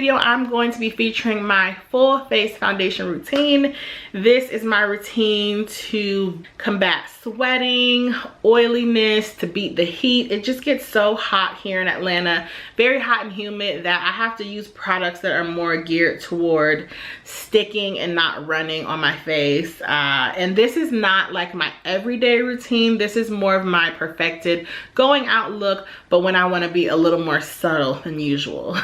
video, I'm going to be featuring my full face foundation routine. This is my routine to combat sweating, oiliness, to beat the heat. It just gets so hot here in Atlanta, very hot and humid, that I have to use products that are more geared toward sticking and not running on my face. And this is not like my everyday routine. This is more of my perfected going out look, but when I want to be a little more subtle than usual.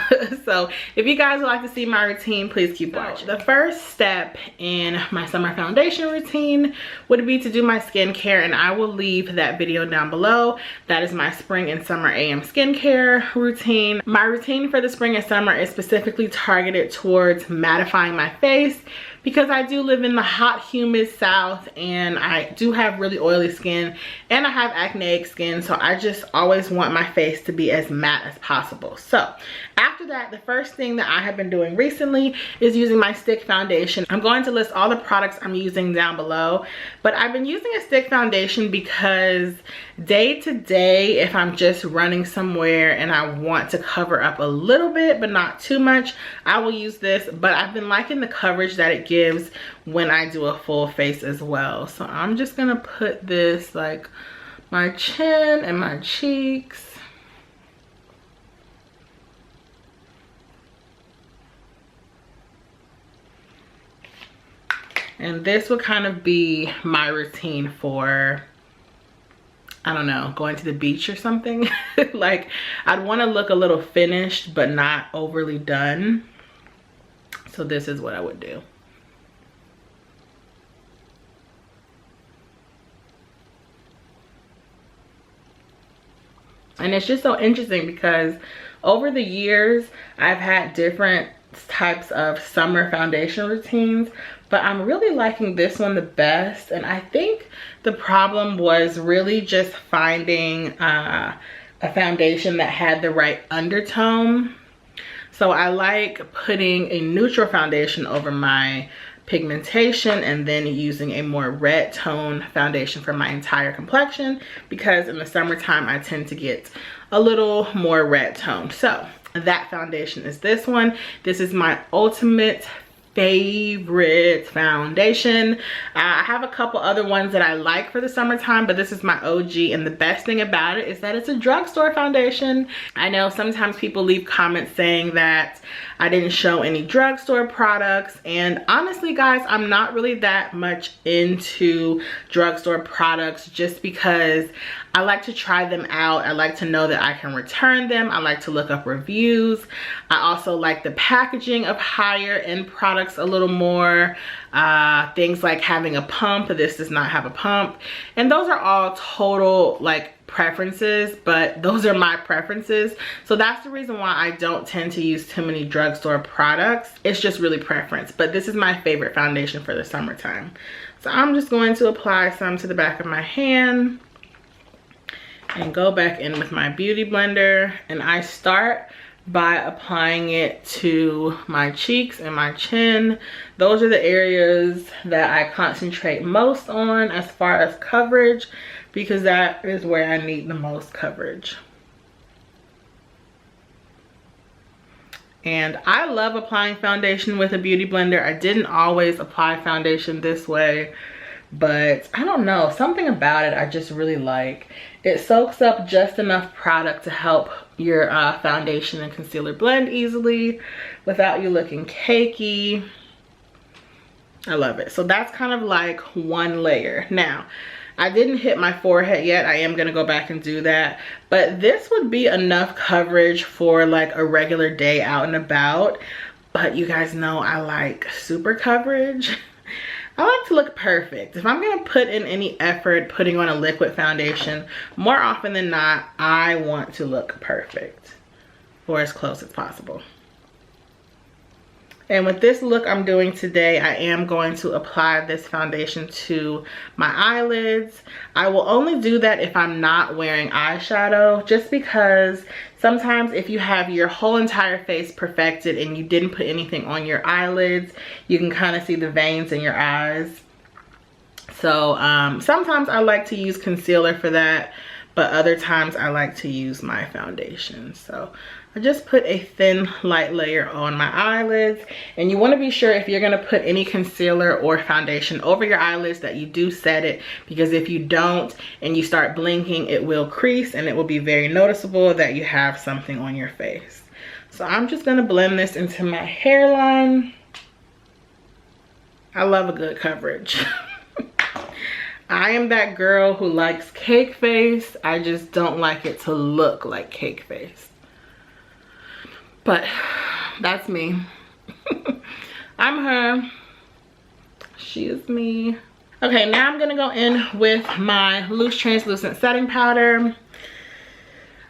So if you guys would like to see my routine, please keep watching. The first step in my summer foundation routine would be to do my skincare, and I will leave that video down below. That is my spring and summer AM skincare routine. My routine for the spring and summer is specifically targeted towards mattifying my face, because I do live in the hot, humid South, and I do have really oily skin, and I have acneic skin, so I just always want my face to be as matte as possible. So after that, the first thing that I have been doing recently is using my stick foundation. I'm going to list all the products I'm using down below, but I've been using a stick foundation because day to day, if I'm just running somewhere and I want to cover up a little bit but not too much, I will use this. But I've been liking the coverage that it gives when I do a full face as well. So I'm just gonna put this like my chin and my cheeks. And this would kind of be my routine for, I don't know, going to the beach or something. Like, I'd want to look a little finished but not overly done. So this is what I would do. And it's just so interesting because over the years, I've had different types of summer foundation routines, but I'm really liking this one the best. And I think the problem was really just finding a foundation that had the right undertone. So I like putting a neutral foundation over my pigmentation and then using a more red tone foundation for my entire complexion, because in the summertime I tend to get a little more red tone. So that foundation is this one. This is my ultimate favorite foundation. I have a couple other ones that I like for the summertime, but this is my OG, and the best thing about it is that it's a drugstore foundation. I know sometimes people leave comments saying that I didn't show any drugstore products, and honestly guys, I'm not really that much into drugstore products just because I like to try them out. I like to know that I can return them. I like to look up reviews. I also like the packaging of higher end products a little more. Things like having a pump. This does not have a pump. And those are all total like preferences, but those are my preferences. So that's the reason why I don't tend to use too many drugstore products. It's just really preference. But this is my favorite foundation for the summertime. So I'm just going to apply some to the back of my hand and go back in with my beauty blender, and I start by applying it to my cheeks and my chin. Those are the areas that I concentrate most on as far as coverage, because that is where I need the most coverage. And I love applying foundation with a beauty blender. I didn't always apply foundation this way, but I don't know, something about it I just really like. It soaks up just enough product to help your foundation and concealer blend easily without you looking cakey. I love it. So that's kind of like one layer. Now, I didn't hit my forehead yet. I am gonna go back and do that, but this would be enough coverage for like a regular day out and about. But you guys know I like super coverage. I like to look perfect. If I'm gonna put in any effort putting on a liquid foundation, more often than not, I want to look perfect, or as close as possible. And with this look I'm doing today, I am going to apply this foundation to my eyelids. I will only do that if I'm not wearing eyeshadow, just because sometimes if you have your whole entire face perfected and you didn't put anything on your eyelids, you can kind of see the veins in your eyes. So sometimes I like to use concealer for that, but other times I like to use my foundation. So I just put a thin light layer on my eyelids, and you want to be sure if you're going to put any concealer or foundation over your eyelids that you do set it, because if you don't and you start blinking, it will crease and it will be very noticeable that you have something on your face. So I'm just going to blend this into my hairline. I love a good coverage. I am that girl who likes cake face. I just don't like it to look like cake face. But that's me. I'm her. She is me. Okay, now I'm gonna go in with my loose translucent setting powder.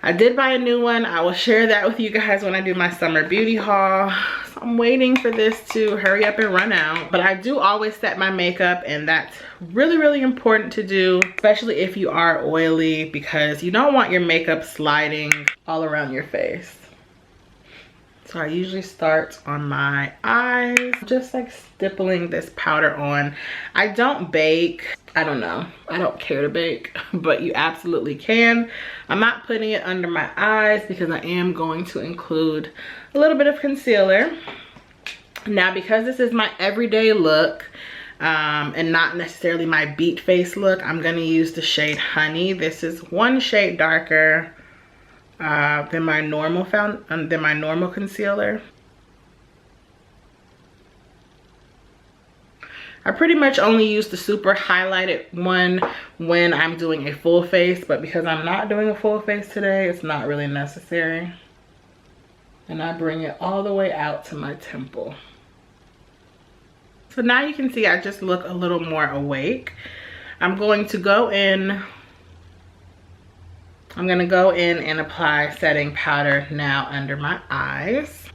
I did buy a new one. I will share that with you guys when I do my summer beauty haul. So I'm waiting for this to hurry up and run out. But I do always set my makeup, and that's really, really important to do, especially if you are oily, because you don't want your makeup sliding all around your face. So I usually start on my eyes, just like stippling this powder on. I don't bake. I don't know. I don't care to bake, but you absolutely can. I'm not putting it under my eyes because I am going to include a little bit of concealer. Now, because this is my everyday look, and not necessarily my beat face look, I'm gonna use the shade Honey. This is one shade darker than my normal concealer. I pretty much only use the super highlighted one when I'm doing a full face, but because I'm not doing a full face today, it's not really necessary. And I bring it all the way out to my temple. So now you can see I just look a little more awake. I'm going to go in and apply setting powder now under my eyes.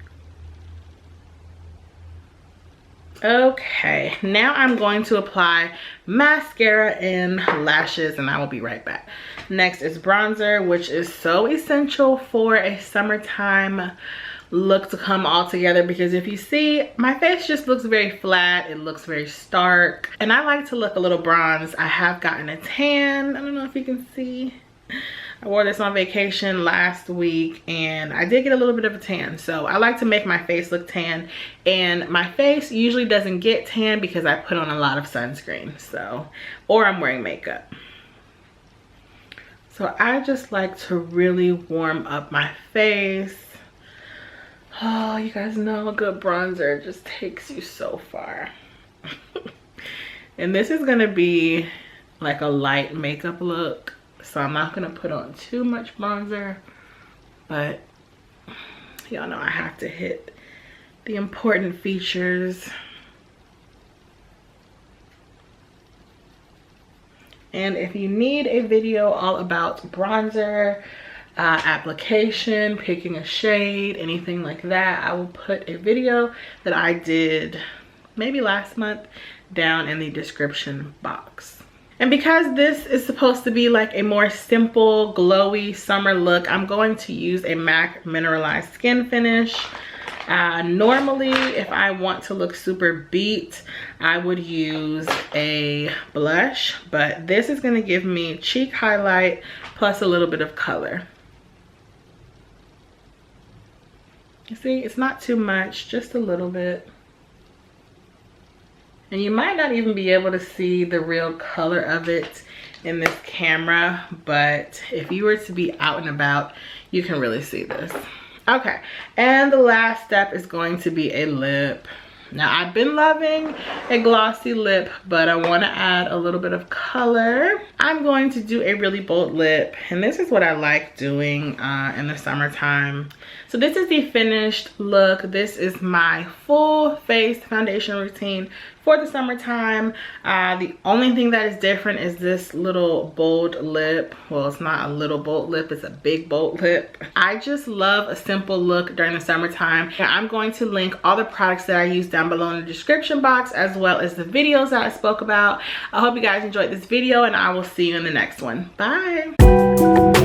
Okay, now I'm going to apply mascara and lashes, and I will be right back. Next is bronzer, which is so essential for a summertime look to come all together, because if you see, my face just looks very flat. It looks very stark, and I like to look a little bronzed. I have gotten a tan. I don't know if you can see. I wore this on vacation last week and I did get a little bit of a tan. So I like to make my face look tan, and my face usually doesn't get tan because I put on a lot of sunscreen, so, or I'm wearing makeup. So I just like to really warm up my face. Oh, you guys know a good bronzer just takes you so far. And this is gonna be like a light makeup look, so I'm not gonna put on too much bronzer, but y'all know I have to hit the important features. And if you need a video all about bronzer, application, picking a shade, anything like that, I will put a video that I did maybe last month down in the description box. And because this is supposed to be like a more simple, glowy summer look, I'm going to use a MAC Mineralized Skin Finish. Normally, if I want to look super beat, I would use a blush, but this is going to give me cheek highlight plus a little bit of color. You see, it's not too much, just a little bit. And you might not even be able to see the real color of it in this camera, but if you were to be out and about, you can really see this. Okay, and the last step is going to be a lip. Now, I've been loving a glossy lip, but I want to add a little bit of color. I'm going to do a really bold lip, and this is what I like doing in the summertime. So this is the finished look. This is my full face foundation routine for the summertime. The only thing that is different is this little bold lip. Well, it's not a little bold lip, it's a big bold lip. I just love a simple look during the summertime. And I'm going to link all the products that I use down below in the description box, as well as the videos that I spoke about. I hope you guys enjoyed this video, and I will see you in the next one. Bye.